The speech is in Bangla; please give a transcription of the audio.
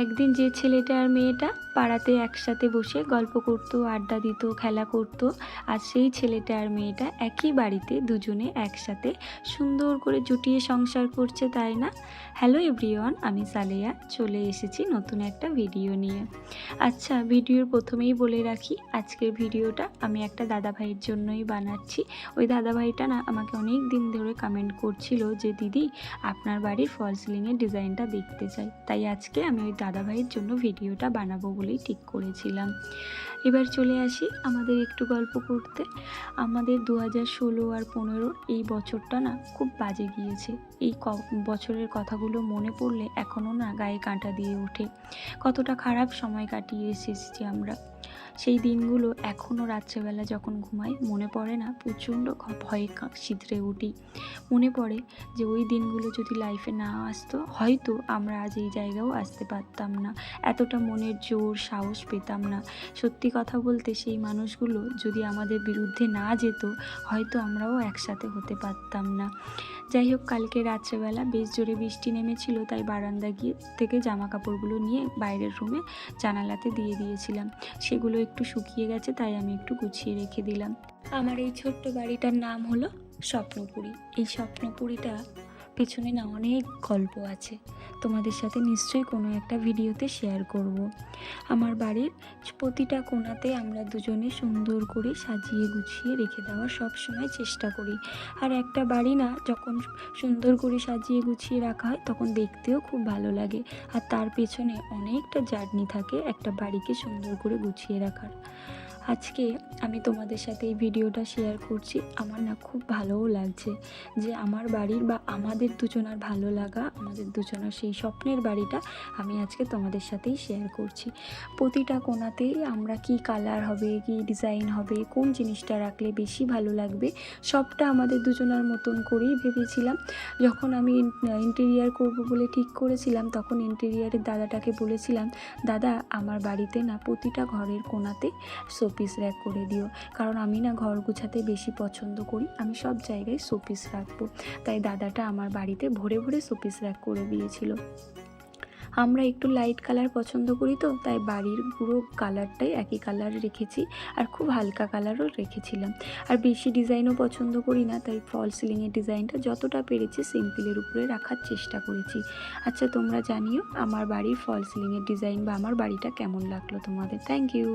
একদিন যে ছেলেটা আর মেয়েটা পাড়াতে একসাথে বসে গল্প করতো, আড্ডা দিত, খেলা করত, আর সেই ছেলেটা আর মেয়েটা একই বাড়িতে দুজনে একসাথে সুন্দর করে জুটিয়ে সংসার করছে, তাই না? হ্যালো এভরিওয়ান, আমি সালেয়া চলে এসেছি নতুন একটা ভিডিও নিয়ে। আচ্ছা, ভিডিওর প্রথমেই বলে রাখি, আজকের ভিডিওটা আমি একটা দাদাভাইয়ের জন্যই বানাচ্ছি। ওই দাদাভাইটা না আমাকে অনেক দিন ধরে কমেন্ট করছিল যে দিদি আপনার বাড়ির ফল সিলিংয়ের ডিজাইনটা দেখতে চাই, তাই আজকে আমি ওই দাদাভাইয়ের জন্য ভিডিওটা বানাবো বলেই ঠিক করেছিলাম। এবার চলে আসি আমাদের একটু গল্প করতে। আমাদের 2016 আর 15 এই বছরটা না খুব বাজে গিয়েছে। এই বছরের কথাগুলো মনে পড়লে এখনও না গায়ে কাঁটা দিয়ে ওঠে। কতটা খারাপ সময় কাটিয়ে এসেছি আমরা। সেই দিনগুলো এখনও রাত্রেবেলা যখন ঘুমাই মনে পড়ে না, প্রচণ্ড ভয়ে সিঁতড়ে উঠি। মনে পড়ে যে ওই দিনগুলো যদি লাইফে না আসতো, হয়তো আমরা আজ এই জায়গাও আসতে পারতাম না, এতটা মনের জোর সাহস পেতাম না। সত্যি কথা বলতে সেই মানুষগুলো যদি আমাদের বিরুদ্ধে না যেত, হয়তো আমরাও একসাথে হতে পারতাম না। যাই হোক, কালকে রাত্রেবেলা বেশ জোরে বৃষ্টি নেমেছিল, তাই বারান্দা থেকে জামা কাপড়গুলো নিয়ে বাইরের রুমে জানালাতে দিয়ে দিয়েছিলাম। সেগুলো একটু শুকিয়ে গেছে, তাই আমি একটু গুছিয়ে রেখে দিলাম। আমার এই ছোট্ট বাড়িটার নাম হলো স্বপ্নপুরী। এই স্বপ্নপুরীটা পেছনে না অনেক গল্প আছে, তোমাদের সাথে নিশ্চয়ই কোনো একটা ভিডিওতে শেয়ার করব। আমার বাড়ির প্রতিটা কোণাতে আমরা দুজনে সুন্দর করে সাজিয়ে গুছিয়ে রেখে দেওয়ার সব সময় চেষ্টা করি। আর একটা বাড়ি না যখন সুন্দর করে সাজিয়ে গুছিয়ে রাখা হয় তখন দেখতেও খুব ভালো লাগে, আর তার পেছনে অনেকটা জার্নি থাকে একটা বাড়িকে সুন্দর করে গুছিয়ে রাখার। আজকে আমি তোমাদের সাথে এই ভিডিওটা শেয়ার করছি। আমার না খুব ভালোও লাগছে যে আমার বাড়ির বা আমাদের দুজনার ভালো লাগা, আমাদের দুজনার সেই স্বপ্নের বাড়িটা আমি আজকে তোমাদের সাথেই শেয়ার করছি। প্রতিটা কোণাতেই আমরা কি কালার হবে, কি ডিজাইন হবে, কোন জিনিসটা রাখলে বেশি ভালো লাগবে, সবটা আমাদের দুজনার মতন করেই ভেবেছিলাম। যখন আমি ইন্টেরিয়ার করব বলে ঠিক করেছিলাম, তখন ইন্টেরিয়ারের দাদাটাকে বলেছিলাম, দাদা আমার বাড়িতে না প্রতিটা ঘরের কোণাতে শোপিস র্যাক করে দিও, কারণ আমি না ঘর গুছাতে বেশি পছন্দ করি, আমি সব জায়গায় শোপিস রাখবো। তাই দাদাটা আমার বাড়িতে ভরে ভরে শোপিস র্যাক করে দিয়েছিল। আমরা একটু লাইট কালার পছন্দ করি, তো তাই বাড়ির পুরো কালারটাই একই কালার রেখেছি, আর খুব হালকা কালারও রেখেছিলাম। আর বেশি ডিজাইনও পছন্দ করি না, তাই ফল সিলিংয়ের ডিজাইনটা যতটা পেরেছি সিম্পলের উপরে রাখার চেষ্টা করেছি। আচ্ছা, তোমরা জানিও আমার বাড়ির ফল সিলিংয়ের ডিজাইন বা আমার বাড়িটা কেমন লাগলো তোমাদের। Thank you.